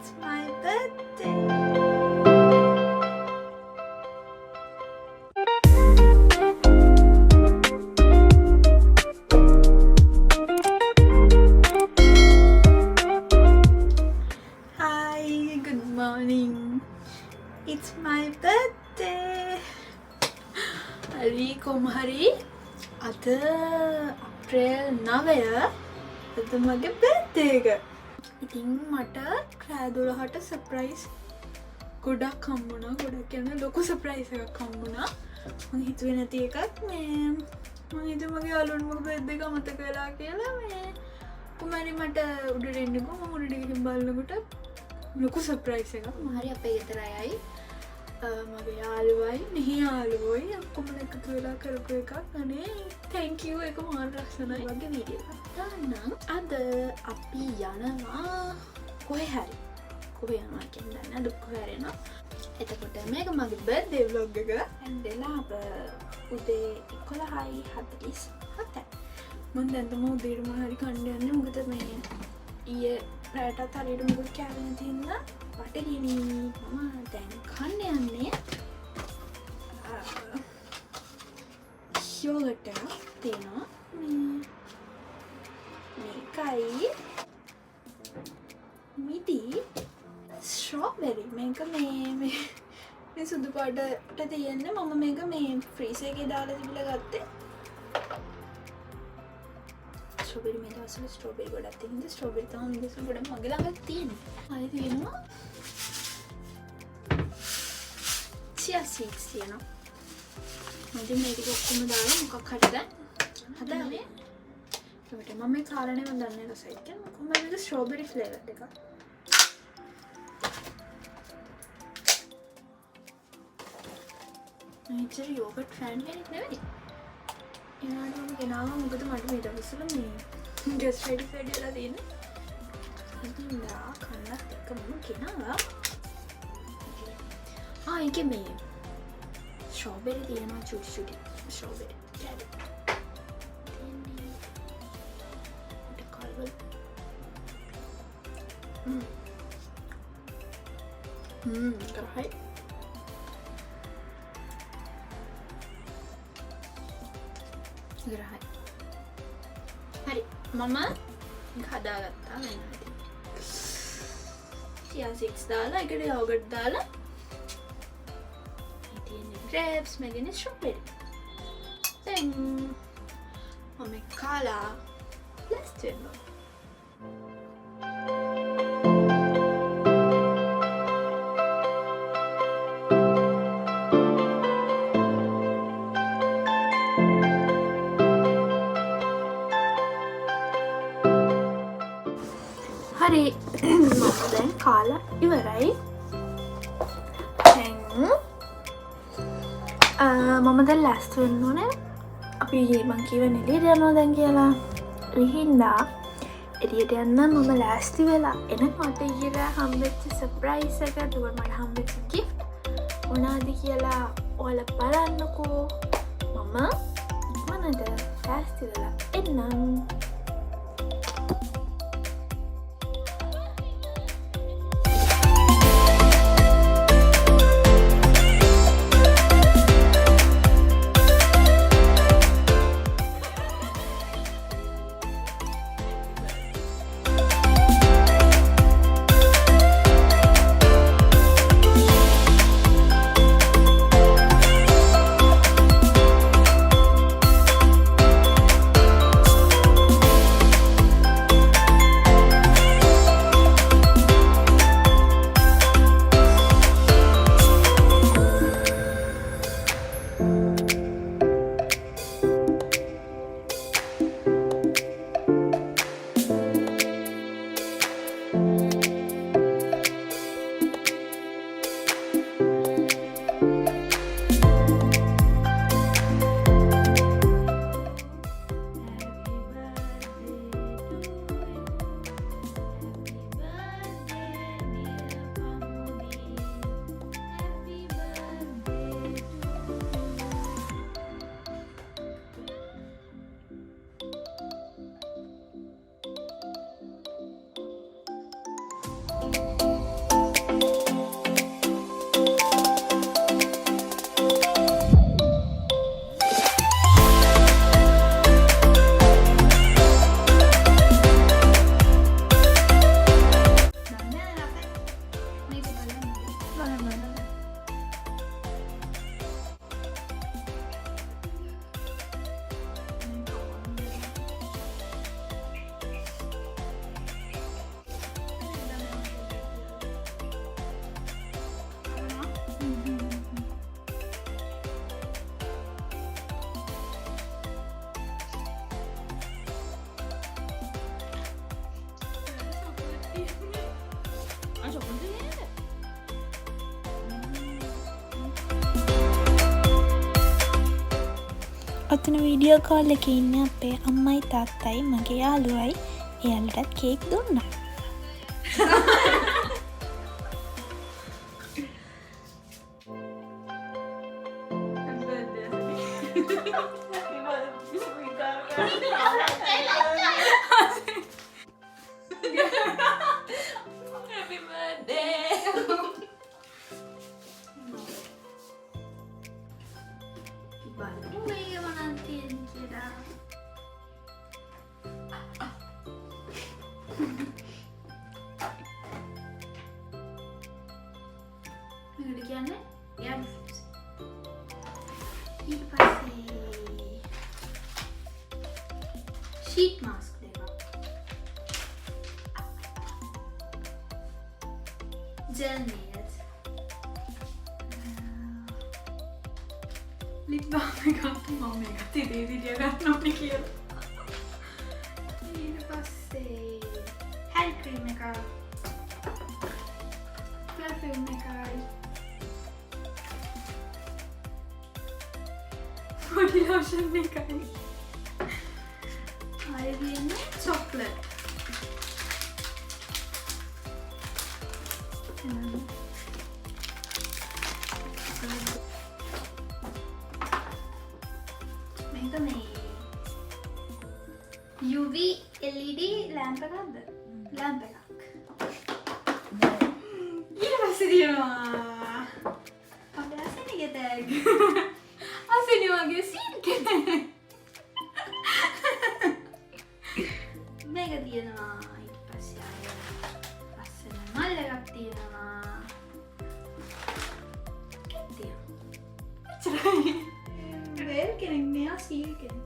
It's my birthday. Hi, good morning. It's my birthday. Hari කොහමහරි අද අප්‍රේල් 9 අද මගේ birthday එක. ඉතින් මට රෑ 12ට සර්ප්‍රයිස් ගොඩක් හම්බුණා. ගොඩක් කියන්නේ ලොකු සර්ප්‍රයිස් එකක් හම්බුණා. මම හිතුවේ නැති එකක් මේ මම හිතුවේ මගේ යාළුවන්ගේ birthday එක අමතක වෙලා කියලා මේ කුමාරි මට උඩට එන්නකෝ මම උඩට ගිහින් බලනකොට ලොකු සර්ප්‍රයිස් එකක්. මම හරි අපේ ගෙදර අයයි මගේ යාළුවයි මෙහි යාළුවෝයි ඔක්කොම එකතු වෙලා කරපු එකක්. අනේ thank you එක මාර ලස්සනයි වගේ වීඩියෝ එකක් දාන්නම්. අද අපි යනවා කොහේ හරි. කොහේ යනවා කියන්නේ නැහැ දුක් හැරෙනවා. එතකොට මේක මගේ birthday vlog එක. ඇන්දලා අප උදේ 11:47 මම දැන් තමයි උදේට මොන හරි කන්න යන්නේ. මොකද මේ ඊයේ රාටත් හරියට මොකද කෑවේ නැති හින්දා බඩගිනි. මම දැන් කන්න යන්නේ යෝගට් එකක් තියෙනවා. මේකයි මිටි ස්ට්‍රෝබෙරි. මේක මේ සුදු පාටට තියෙන්නේ. මම මේක මේ ෆ්‍රීසර් එකේ දාලා තිබිලා ගත්තේ. ස්ට්‍රෝබෙරි මේ දවස්වල ස්ට්‍රෝබෙරි ගොඩක් තියෙනවා. ස්ට්‍රෝබෙරි තමයි මේ දවස්වල ගොඩක් මගේ ළඟ තියෙන්නේ. ආයේ තියෙනවා chia seeds තියෙනවා. මම මේක ඔක්කොම දාලා මොකක් හරි දැන් හදාන්නේ. ඒකට මම මේ කාරණේ මම දන්නේ රසයි කියන්නේ. කොහොමද මේක ස්ට්‍රෝබෙරි ෆ්ලේවර් එකක්. මේචර් යෝගට් ෆෑන් කෙනෙක් නෙවෙයි. ඒනාට මම ගෙනාවා මොකද මට මේ දවස්වල මේ ඩ්‍රෙස් රෙඩි වෙලා තියෙන්නේ. ඉතින් ලා කන්නත් එක්ක මම ගෙනාවා. ඒකේ මේ ස්ට්‍රෝබෙරි තියෙනවා චුටි ස්ට්‍රෝබෙරි කැඩි. කරහයි. ගරහයි. හරි මම හදාගත්තා වෙන හැටි. chia seeds දාලා ඒකට යෝගට් දාලා grapes megane strawberry. Then mame kala last වෙනවා. හරි මම දැන් කාලා ඉවරයි. මම දැන් ලෑස්ති වෙන්න ඕනේ. අපි මං කියවනේ එළියට යනවා දැන් කියලා. විහින්දා එළියට යන්න මම ලෑස්ති වෙලා එනකොට ඊයේ හම්බෙච්ච සර්ප්‍රයිස් එක දුව මට හම්බෙච්ච gift මොනවාද කියලා ඔයාලා බලන්නකෝ. මම ඉක්මනට ලෑස්ති වෙලා එන්නම්. ඔතන වීඩියෝ කෝල් එකේ ඉන්නේ අපේ අම්මයි තාත්තයි මගේ යාළුවයි. එයාලටත් කේක් දුන්නා. sheet mask देगा gel nails lip balm එක මම මේක තිරේ දිලිය ගන්න ඕනේ කියලා ඊට පස්සේ hand cream එක perfume එකයි body lotion එකයි आयुर्वेद chocolate මේක මේ UV LED lamp එකක්ද lamp එකක් ඊට පස්සේ දිනවා අපේ අසෙනිගේ tag අසෙනි වගේ සීන් කෙනෙක් මේක තියෙනවා ඊට පස්සේ ආයෙ ලස්සන මල් එකක් තියෙනවා එච්චරයි වේල් කෙනෙක් මෙයා සීල් කෙනෙක්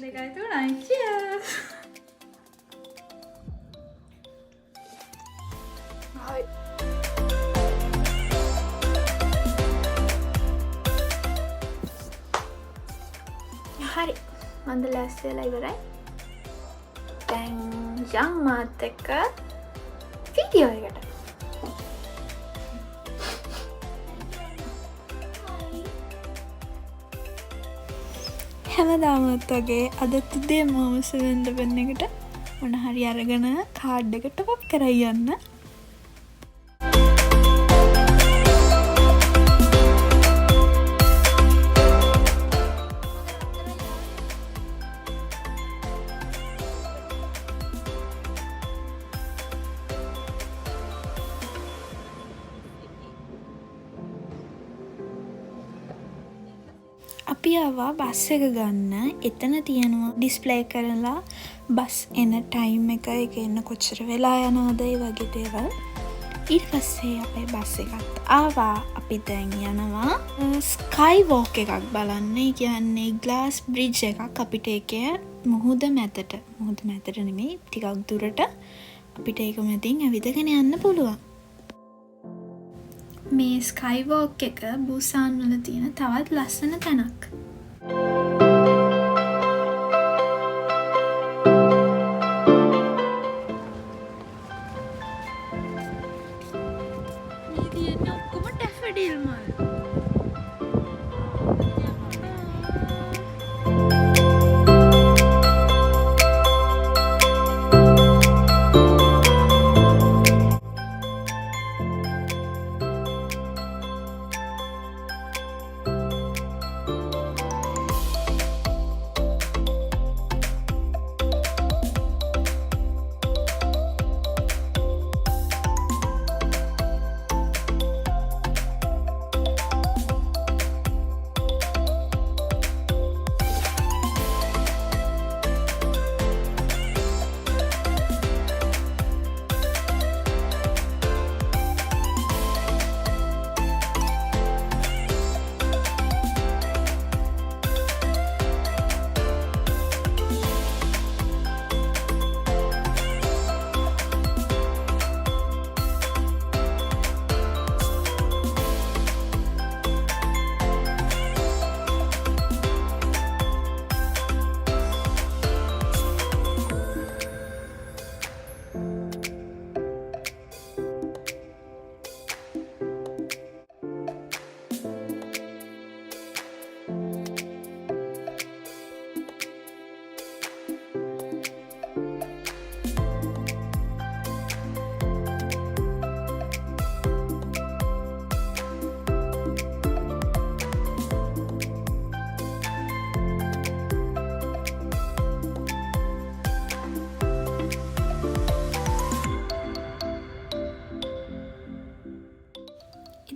දෙකයි තුනයි cheers hari මන්ද ලෑස්ති වෙලා ඉවරයි දැන් යම් මාත් එක්ක වීඩියෝ එකට හැමදාමත් වගේ අදත් උදේ මම සෙවෙන්ද වෙන එකට මොන හරි අරගෙන කාඩ් එකට ටොප් අප් කරයි යන්න අපි ආවා බස් එක ගන්න එතන තියෙනවා ඩිස්ප්ලේ කරලා බස් එන ටයිම් එක එක එන්න කොච්චර වෙලා යනවද ඒ වගේ දේවල් ඊට පස්සේ අපේ බස් එකත් ආවා අපි දැන් යනවා ස්කයි වෝක් එකක් බලන්න ඒ කියන්නේ ග්ලාස් බ්‍රිජ් එකක් අපිට ඒකේ මුහුද මැදට නෙමෙයි ටිකක් දුරට අපිට ඒක මැදින් ඇවිදගෙන යන්න පුළුවන් මේ ස්කයි වෝක් එක බුසාන් වල තියෙන තවත් ලස්සන තැනක්. මේ තියෙන ඔක්කොම ඩැෆඩිල් මල්.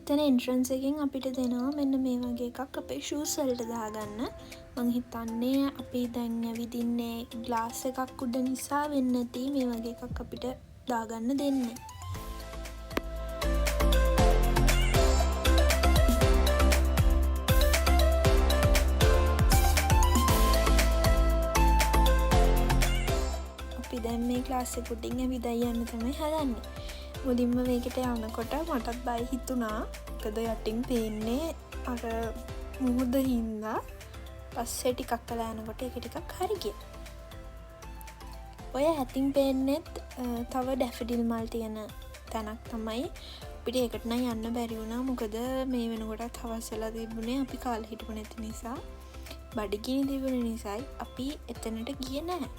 මෙතන එන්ට්‍රන්ස් එකෙන් අපිට දෙනවා මෙන්න මේ වගේ එකක් අපේ ෂූස් වලට දාගන්න. මං හිතන්නේ අපි දැන් ඇවිදින්නේ ග්ලාස් එකක් උඩ නිසා වෙන්නේ නැති මේ වගේ එකක් අපිට දාගන්න දෙන්නේ. දැන් මේ ක්ලාස් එක උඩින් ඇවිදයි යන්න තමයි හදන්නේ. මුලින්ම මේකට යනකොට මටත් බය හිතුණා. මොකද යටින් පේන්නේ අර මුහුද හින්දා. පස්සේ ටිකක් කළා යනකොට ඒක ටිකක් හරි ගියා. ඔය හැතින් පේන්නෙත් තව ඩැෆඩිල් මල් තියෙන තැනක් තමයි. අපිට ඒකට නම් යන්න බැරි වුණා. මොකද මේ වෙනකොටත් හවස් වෙලා තිබුණේ අපි කාලේ හිටපු නැති නිසා. බඩගිනි තිබුණ නිසායි අපි එතනට ගියේ නැහැ.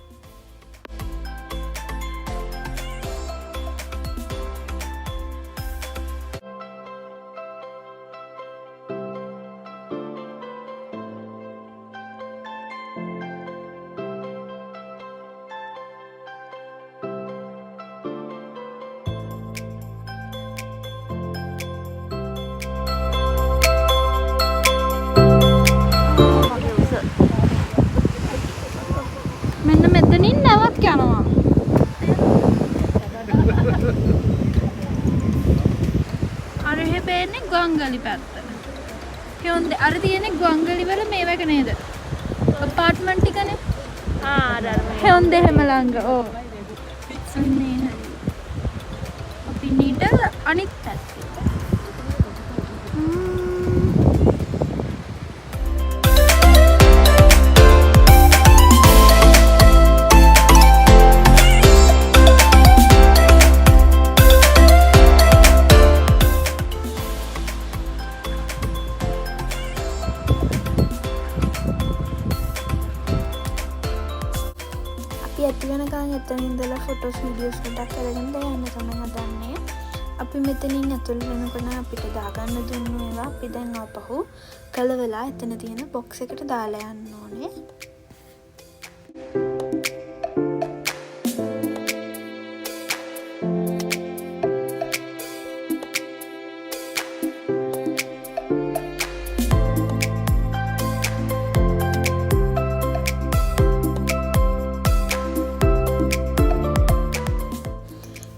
මෙන්න මෙතනින් නැවක් යනවා. අර එහෙ පේන්නේ ගොංගලි පැත්ත. හොඳ අර තියෙන්නේ ගොංගලි වල මේවක නේද? අපාර්ට්මන්ට් ටිකනේ. අර හොඳ එහෙම ළඟ. ඔව්. අනේ හරි. අපි නිට අනිත් පැත්ත. ඇති වෙනකන් එතන ඉඳලා ෆොටෝස් වීඩියෝස් ගොඩක් අරගෙන යන්න තමයි හදන්නේ. අපි මෙතනින් ඇතුල් වෙනකොට අපිට දාගන්න දුන්නු ඒවා අපි දැන් ආපහු කලවලා එතන තියෙන බොක්ස් එකට දාලා යන්න ඕනේ.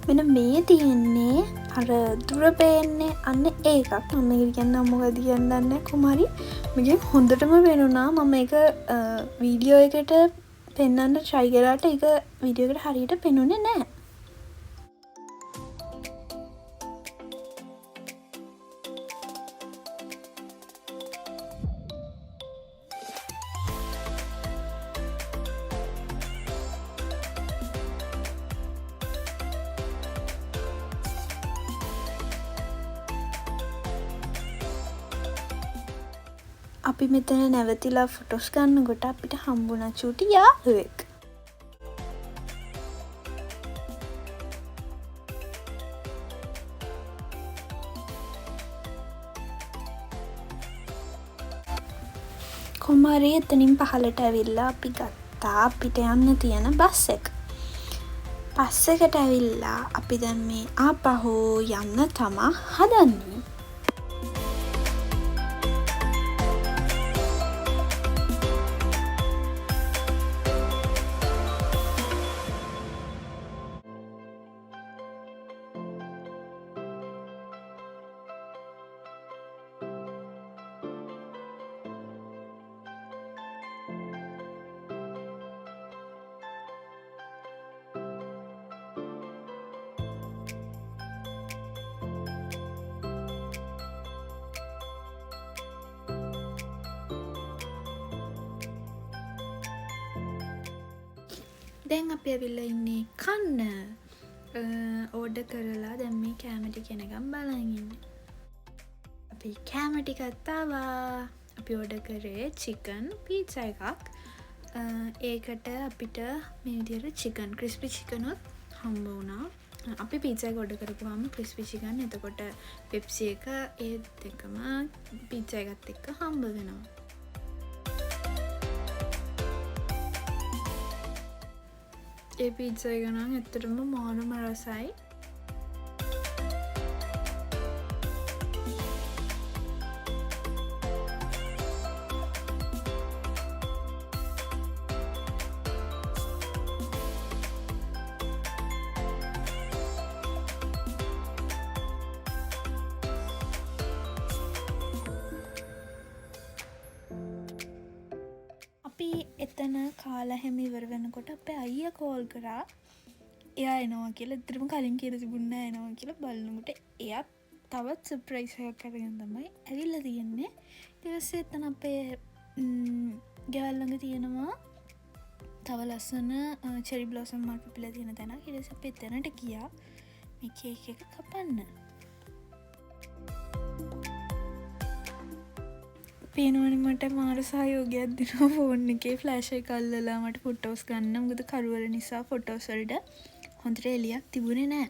මෙන්න මේ තියෙන්නේ අර දුර පේන්නේ අන්න ඒකක්. මම ඒක කියන්න මොකද කියන්න දන්නේ නැහැ. කොහොමරි මගේ හොඳටම වෙනුණා. මම ඒක වීඩියෝ එකට පෙන්වන්න try කරාට ඒක වීඩියෝ එකට හරියට පෙනුනේ නැහැ. අපි මෙතන නැවතිලා ෆොටෝස් ගන්නකොට අපිට හම්බුණා චූටි යාළුවෙක්. කොමාරි එතනින් පහලට ඇවිල්ලා අපි ගත්තා අපිට යන්න තියෙන බස් එක. බස් එකට ඇවිල්ලා අපි දැන් මේ ආපහු යන්න තමා හදන්නේ. දැන් අපි ඇවිල්ලා ඉන්නේ කන්න. ඕඩර් කරලා දැන් මේ කෑම ටික එනකම් බලන් ඉන්නේ. අපි කෑම ටිකත් ආවා. අපි ඕඩර් කරේ චිකන් පීට්සා එකක්. ඒකට අපිට මේ විදිහට චිකන් ක්‍රිස්පි චිකන් උත් හම්බ වුණා. අපි පීට්සා එක ඕඩර් කරපුවාම ක්‍රිස්පි චිකන් එතකොට පෙප්සි එක ඒත් එකම පීට්සා එකත් එක්ක හම්බ වෙනවා. ඒ පීට්සා එක නම් ඇත්තටම මානම රසයි. එතන කාලා හැම ඉවර වෙනකොට අපේ අයියා කෝල් කරා එයා එනවා කියලා. ඉතරම කලින් කියලා තිබුණ නෑ එනවා කියලා. බලනකොට එයාත් තවත් සර්ප්‍රයිස් එකක් අරගෙන තමයි ඇවිල්ලා තියෙන්නේ. ඊට පස්සේ එතන අපේ ගෙවල් ළඟ තියෙනවා තව ලස්සන චෙරි බ්ලොසම් මල් පිපිලා තියෙන තැනක්. ඊට පස්සේ අපි එතනට ගියා මේ කේක් එක කපන්න. පේනවනේ මට මාර සහයෝගයක් දෙනවා ෆෝන් එකේ ෆ්ලෑෂ් එක අල්ලලා මට ෆොටෝස් ගන්න. මොකද කරුවල නිසා ෆොටෝස් වලට හොඳට එළියක් තිබුණේ නෑ.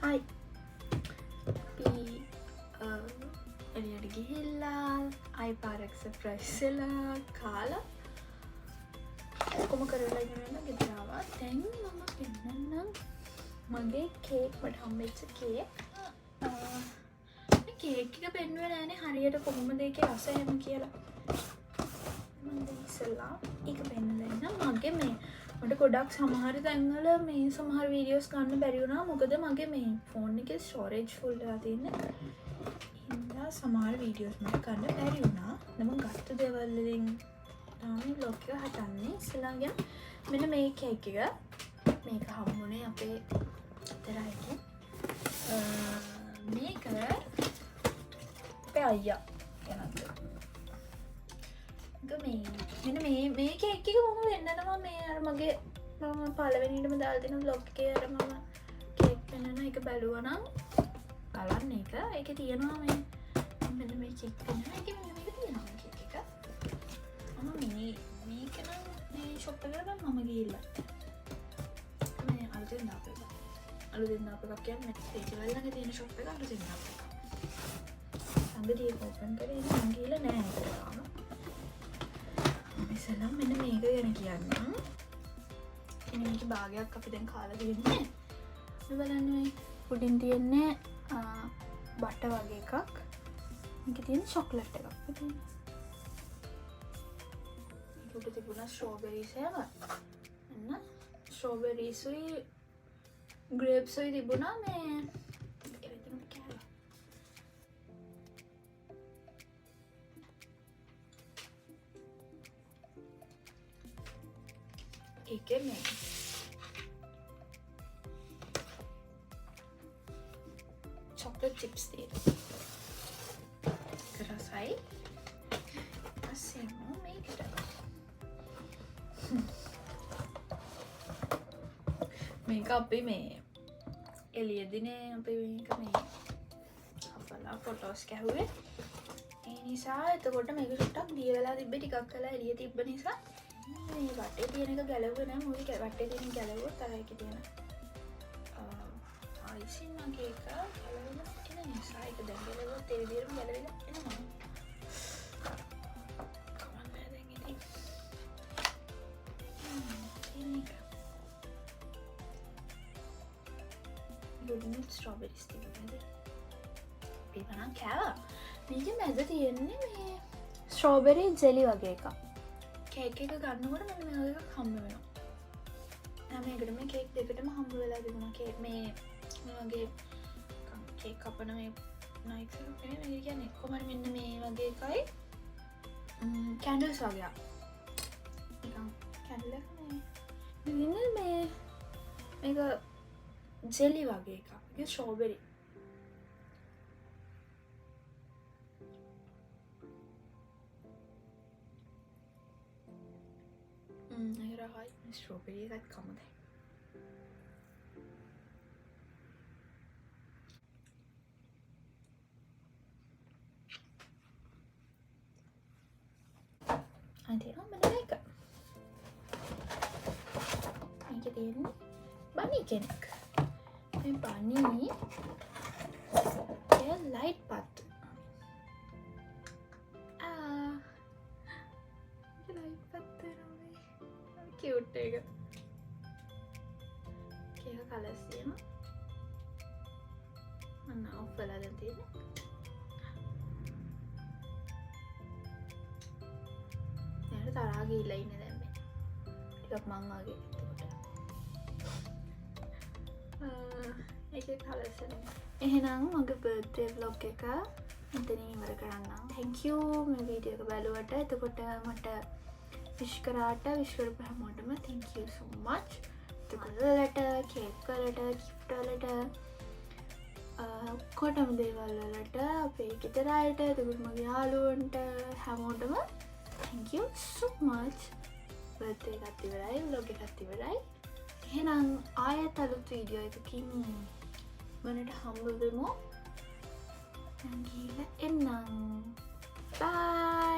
හයි එලියට ගිහිල්ලා අයි පාරක් සර්ප්‍රයිස් වෙලා කාලා කොම කරලා ඉගෙන ගෙදරාවා. දැන් මම පෙන්නන්නම් මගේ කේක් මට හම්බෙච්ච කේක්. කේක් එක පෙන්නුවේ නෑනේ හරියට කොහොමද ඒකේ රස එන්නේ කියලා. මම ඉස්සෙල්ලා ඒක පෙන්නලා ඉන්න මගේ මේ මට ගොඩක් සමහර තැන්වල මේ සමහර වීඩියෝස් ගන්න බැරි වුණා. මොකද මගේ මේ ෆෝන් එකේ ස්ටෝරේජ් ෆුල් වෙලා තියෙන්නේ. ඉතින් සමහර වීඩියෝස් මට ගන්න බැරි වුණා. මම ගත්ත දේවල් වලින් තමයි බ්ලොග් එක හදන්නේ. ඉස්සෙල්ලා මෙන්න මේ කේක් එක මේක හම්බුනේ අපේ තරයිකේ. මේක අපේ අයියා ගෙනත් මෙන්න මේ කේක් එක මම වෙන්නනවා මේ අර මගේ මම පළවෙනිටම දාලා දෙන vlog එකේ අර මම කේක් පෙන්නන එක බැලුවා නම් බලන්න එක. ඒකේ තියෙනවා මේ මෙන්න මේ කේක් පෙන්නන එකේ මෙන්න මේක තියෙනවා කේක් එක. මම මේක නම් මේ ෂොප් එකට මම ගිහිල්ලා මේ අලුතෙන් දාපු එකක් කියන්නේ ඒක වලඟ තියෙන ෂොප් එක අලුතෙන් දාපු එක. සංගතිය ඕපන් කරේ මම ගිහිල්ලා නෑ ඒකට. ඉතින් මෙන්න මේක ගැන කියන්නම්. මේක භාගයක් අපි දැන් කාලා තියෙන්නේ. මේ බලන්න මේ උඩින් තියෙන්නේ බටර් වගේ එකක්. මේකේ තියෙන චොක්ලට් එකක්. ඉතින් මේක උඩ තිබුණා ස්ට්‍රෝබෙරිස් එකක්. එන්න ස්ට්‍රෝබෙරිස්ුයි ග්‍රේප්ස්ුයි තිබුණා මේ එවිතම කෑවා. ඒකේ මේ chocolate chips තියෙනවා. රසයි. අසෙමු මේකට. මේක අපි මේ එළියදීනේ අපි මේක මේ අපලා ෆොටෝස් ගැහුවේ. ඒ නිසා එතකොට මේක ටිකක් දිය වෙලා තිබ්බේ ටිකක් කළා එළිය තිබ්බ නිසා මේ වටේ තියෙන එක ගැලවුවේ නෑ. මොකද වටේ තියෙන ගැලවුවොත් අර ඒකේ තියෙන අයිසින් වගේ එක ගැලවෙලා එන නිසා ඒක දැන් ගැලවුවොත් ඒ විදිහටම ගැලවෙලා එනවා. කමන්න දැන් ඉතින් මේක ගොඩනෙත් ස්ට්‍රෝබෙරිස් තිබුණාද? පිටනම් කෑවා. මේකේ මැද තියෙන්නේ මේ ස්ට්‍රෝබෙරි ජෙලි වගේ එකක්. කේක් එක ගන්නකොට මෙන්න මේ වගේ එකක් හම්බ වෙනවා. දැන් මේකට මේ කේක් දෙකටම හම්බ වෙලා තිබුණා. කේක් මේ වගේ කේක් කපන මේ නයිෆ් එක නෙමෙයි මේ කියන්නේ කොහොමද මෙන්න මේ වගේ එකයි කැන්ඩල්ස් වගේ. නිකන් කැන්ඩල් එක මේ මේක ජෙලි වගේ එකක්. ඒක ස්ට්‍රෝබෙරි. ඒක රහයි ස්ට්‍රෝබෙරි එකත් කමද. අද මේක. මේක තියෙන්නේ බනි කෙනෙක්. මේ බනි එය ලයිට් පත්තු. ලයිට් පත්තු වෙනවා. කියුට් එක. කීක කලර්ස් තියෙනවා. මම ඔෆ් වෙලා දැන් තියෙන්නේ. මට තරහා ගිහිල්ලා ඉන්නේ දැන් මේ. ටිකක් මං වගේ. ඒක කලර්ස් එක. එහෙනම් මගේ බර්ත්ඩේ vlog එක මෙතනින් ඉවර කරන්නම්. thank you මේ වීඩියෝ එක බලුවට. එතකොට මට විශ් කරාට විශ් කරපු හැමෝටම thank you so much. එතකොට වලට කේක් වලට gift වලට ඔක්කොටම දේවල් වලට අපේ ගෙදර අයට එතකොට මගේ යාළුවන්ට හැමෝටම thank you so much. Birthday එකත් ඉවරයි vlog එකත් ඉවරයි. එහෙනම් ආයෙත් අලුත් වීඩියෝ එකකින් මනට හම්බ වෙමු. දැන් ගිහලා එන්නම්. bye.